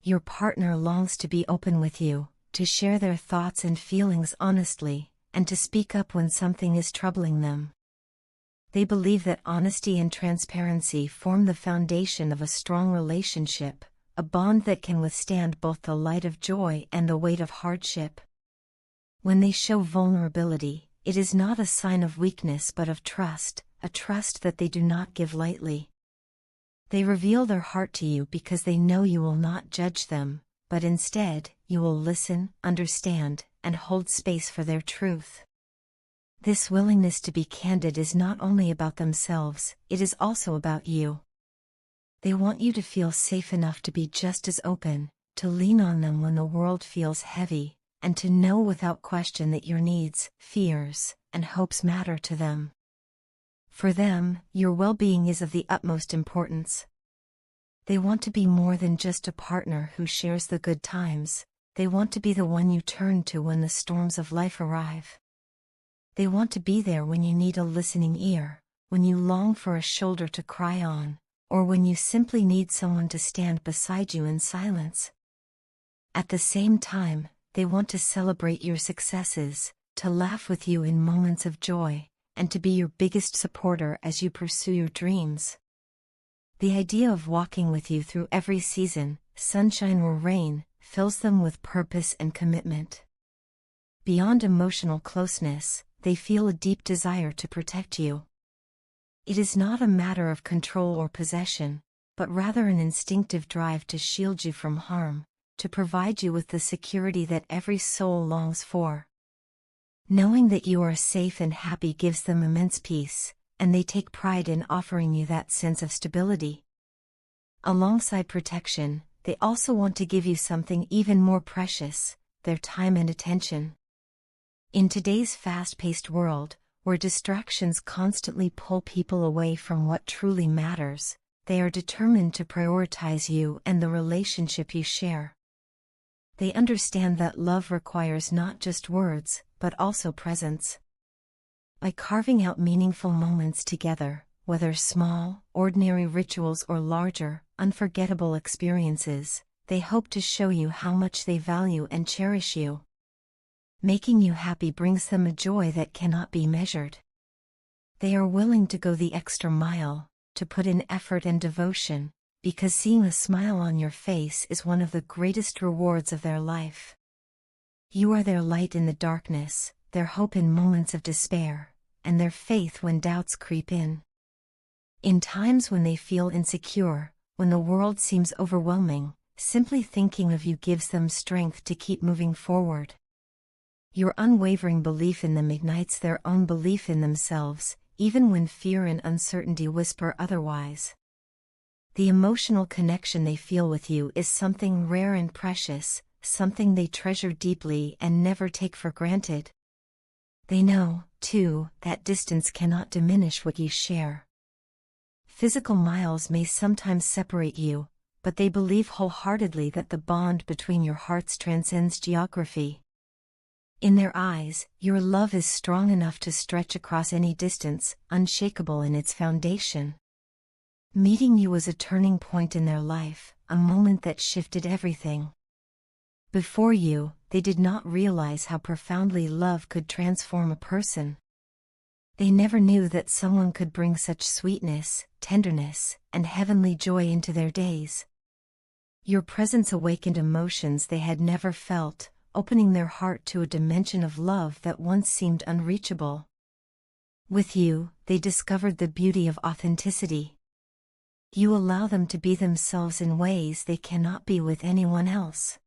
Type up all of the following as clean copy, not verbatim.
your partner longs to be open with you, to share their thoughts and feelings honestly, and to speak up when something is troubling them. They believe that honesty and transparency form the foundation of a strong relationship, a bond that can withstand both the light of joy and the weight of hardship. When they show vulnerability, it is not a sign of weakness but of trust, a trust that they do not give lightly. They reveal their heart to you because they know you will not judge them, but instead, you will listen, understand, and hold space for their truth. This willingness to be candid is not only about themselves, it is also about you. They want you to feel safe enough to be just as open, to lean on them when the world feels heavy, and to know without question that your needs, fears, and hopes matter to them. For them, your well-being is of the utmost importance. They want to be more than just a partner who shares the good times, they want to be the one you turn to when the storms of life arrive. They want to be there when you need a listening ear, when you long for a shoulder to cry on, or when you simply need someone to stand beside you in silence. At the same time, they want to celebrate your successes, to laugh with you in moments of joy, and to be your biggest supporter as you pursue your dreams. The idea of walking with you through every season, sunshine or rain, fills them with purpose and commitment. Beyond emotional closeness, they feel a deep desire to protect you. It is not a matter of control or possession, but rather an instinctive drive to shield you from harm, to provide you with the security that every soul longs for. Knowing that you are safe and happy gives them immense peace, and they take pride in offering you that sense of stability. Alongside protection, they also want to give you something even more precious, their time and attention. In today's fast-paced world, where distractions constantly pull people away from what truly matters, they are determined to prioritize you and the relationship you share. They understand that love requires not just words, but also presence. By carving out meaningful moments together, whether small, ordinary rituals or larger, unforgettable experiences, they hope to show you how much they value and cherish you. Making you happy brings them a joy that cannot be measured. They are willing to go the extra mile, to put in effort and devotion, because seeing a smile on your face is one of the greatest rewards of their life. You are their light in the darkness, their hope in moments of despair, and their faith when doubts creep in. In times when they feel insecure, when the world seems overwhelming, simply thinking of you gives them strength to keep moving forward. Your unwavering belief in them ignites their own belief in themselves, even when fear and uncertainty whisper otherwise. The emotional connection they feel with you is something rare and precious, something they treasure deeply and never take for granted. They know, too, that distance cannot diminish what you share. Physical miles may sometimes separate you, but they believe wholeheartedly that the bond between your hearts transcends geography. In their eyes, your love is strong enough to stretch across any distance, unshakable in its foundation. Meeting you was a turning point in their life, a moment that shifted everything. Before you, they did not realize how profoundly love could transform a person. They never knew that someone could bring such sweetness, tenderness, and heavenly joy into their days. Your presence awakened emotions they had never felt, opening their heart to a dimension of love that once seemed unreachable. With you, they discovered the beauty of authenticity. You allow them to be themselves in ways they cannot be with anyone else.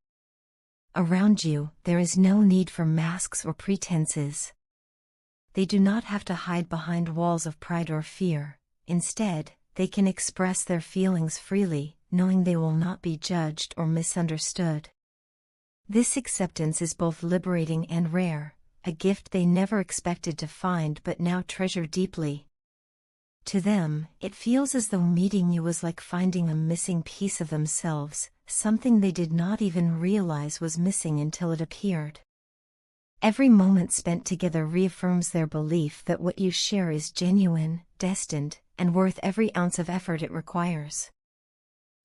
Around you, there is no need for masks or pretenses. They do not have to hide behind walls of pride or fear. Instead, they can express their feelings freely, knowing they will not be judged or misunderstood. This acceptance is both liberating and rare, a gift they never expected to find but now treasure deeply. To them, it feels as though meeting you was like finding a missing piece of themselves, something they did not even realize was missing until it appeared. Every moment spent together reaffirms their belief that what you share is genuine, destined, and worth every ounce of effort it requires.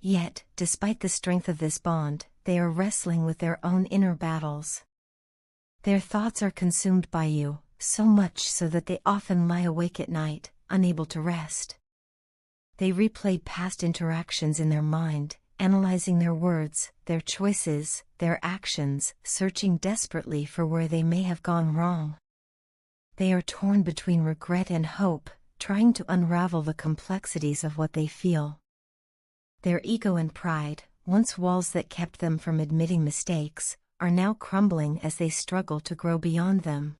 Yet, despite the strength of this bond, they are wrestling with their own inner battles. Their thoughts are consumed by you, so much so that they often lie awake at night, unable to rest. They replay past interactions in their mind, analyzing their words, their choices, their actions, searching desperately for where they may have gone wrong. They are torn between regret and hope, trying to unravel the complexities of what they feel. Their ego and pride, once walls that kept them from admitting mistakes, are now crumbling as they struggle to grow beyond them.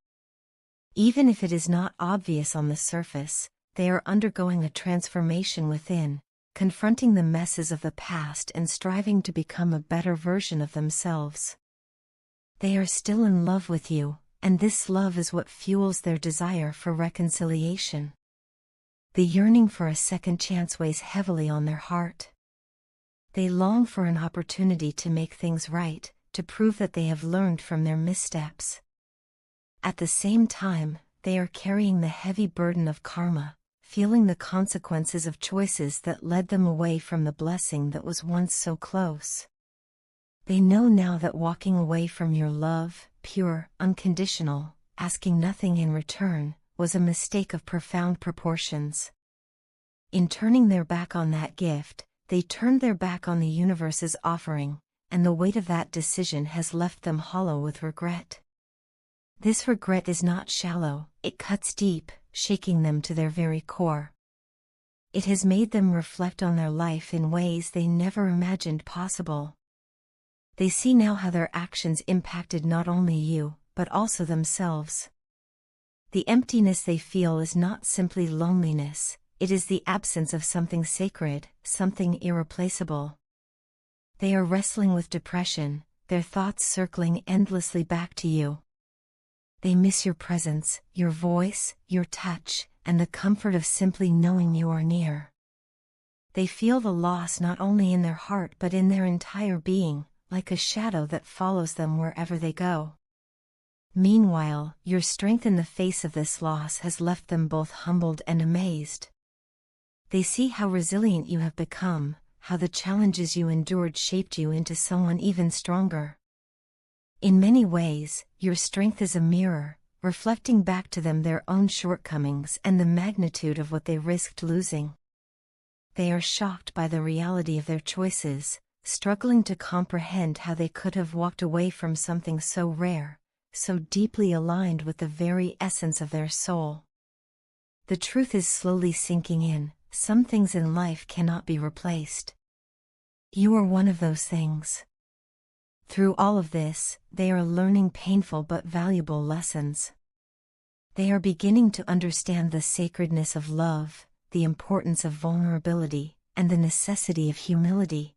Even if it is not obvious on the surface, they are undergoing a transformation within, confronting the messes of the past and striving to become a better version of themselves. They are still in love with you, and this love is what fuels their desire for reconciliation. The yearning for a second chance weighs heavily on their heart. They long for an opportunity to make things right, to prove that they have learned from their missteps. At the same time, they are carrying the heavy burden of karma, feeling the consequences of choices that led them away from the blessing that was once so close. They know now that walking away from your love, pure, unconditional, asking nothing in return, was a mistake of profound proportions. In turning their back on that gift, they turned their back on the universe's offering, and the weight of that decision has left them hollow with regret. This regret is not shallow, it cuts deep, shaking them to their very core. It has made them reflect on their life in ways they never imagined possible. They see now how their actions impacted not only you, but also themselves. The emptiness they feel is not simply loneliness, it is the absence of something sacred, something irreplaceable. They are wrestling with depression, their thoughts circling endlessly back to you. They miss your presence, your voice, your touch, and the comfort of simply knowing you are near. They feel the loss not only in their heart but in their entire being, like a shadow that follows them wherever they go. Meanwhile, your strength in the face of this loss has left them both humbled and amazed. They see how resilient you have become, how the challenges you endured shaped you into someone even stronger. In many ways, your strength is a mirror, reflecting back to them their own shortcomings and the magnitude of what they risked losing. They are shocked by the reality of their choices, struggling to comprehend how they could have walked away from something so rare, so deeply aligned with the very essence of their soul. The truth is slowly sinking in, some things in life cannot be replaced. You are one of those things. Through all of this, they are learning painful but valuable lessons. They are beginning to understand the sacredness of love, the importance of vulnerability, and the necessity of humility.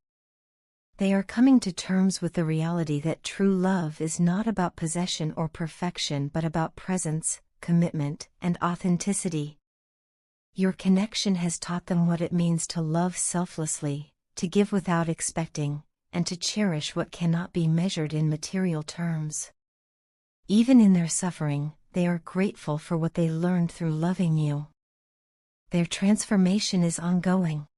They are coming to terms with the reality that true love is not about possession or perfection but about presence, commitment, and authenticity. Your connection has taught them what it means to love selflessly, to give without expecting, and to cherish what cannot be measured in material terms. Even in their suffering, they are grateful for what they learned through loving you. Their transformation is ongoing.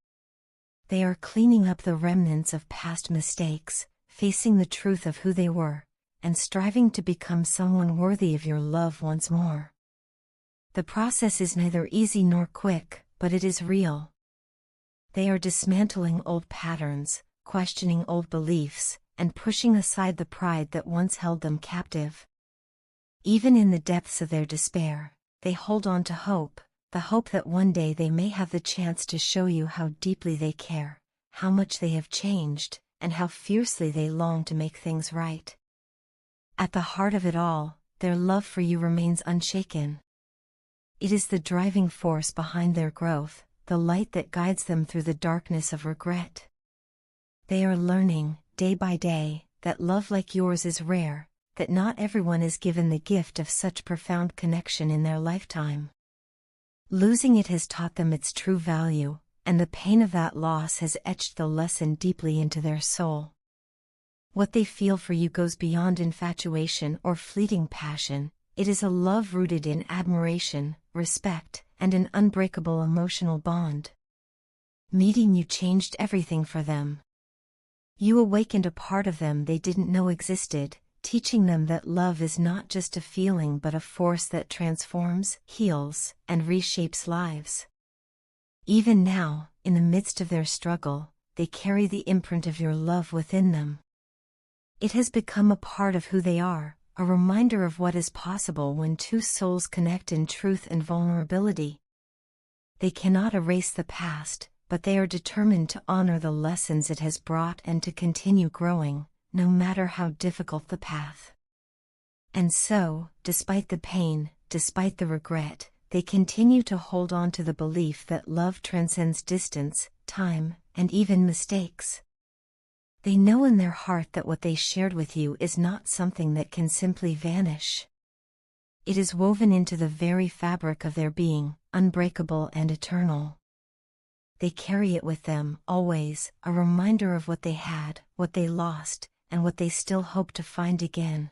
They are cleaning up the remnants of past mistakes, facing the truth of who they were, and striving to become someone worthy of your love once more. The process is neither easy nor quick, but it is real. They are dismantling old patterns, questioning old beliefs, and pushing aside the pride that once held them captive. Even in the depths of their despair, they hold on to hope, the hope that one day they may have the chance to show you how deeply they care, how much they have changed, and how fiercely they long to make things right. At the heart of it all, their love for you remains unshaken. It is the driving force behind their growth, the light that guides them through the darkness of regret. They are learning, day by day, that love like yours is rare, that not everyone is given the gift of such profound connection in their lifetime. Losing it has taught them its true value, and the pain of that loss has etched the lesson deeply into their soul. What they feel for you goes beyond infatuation or fleeting passion, it is a love rooted in admiration, respect, and an unbreakable emotional bond. Meeting you changed everything for them. You awakened a part of them they didn't know existed, teaching them that love is not just a feeling but a force that transforms, heals, and reshapes lives. Even now, in the midst of their struggle, they carry the imprint of your love within them. It has become a part of who they are, a reminder of what is possible when two souls connect in truth and vulnerability. They cannot erase the past, but they are determined to honor the lessons it has brought and to continue growing, no matter how difficult the path. And so, despite the pain, despite the regret, they continue to hold on to the belief that love transcends distance, time, and even mistakes. They know in their heart that what they shared with you is not something that can simply vanish. It is woven into the very fabric of their being, unbreakable and eternal. They carry it with them, always, a reminder of what they had, what they lost, and what they still hope to find again.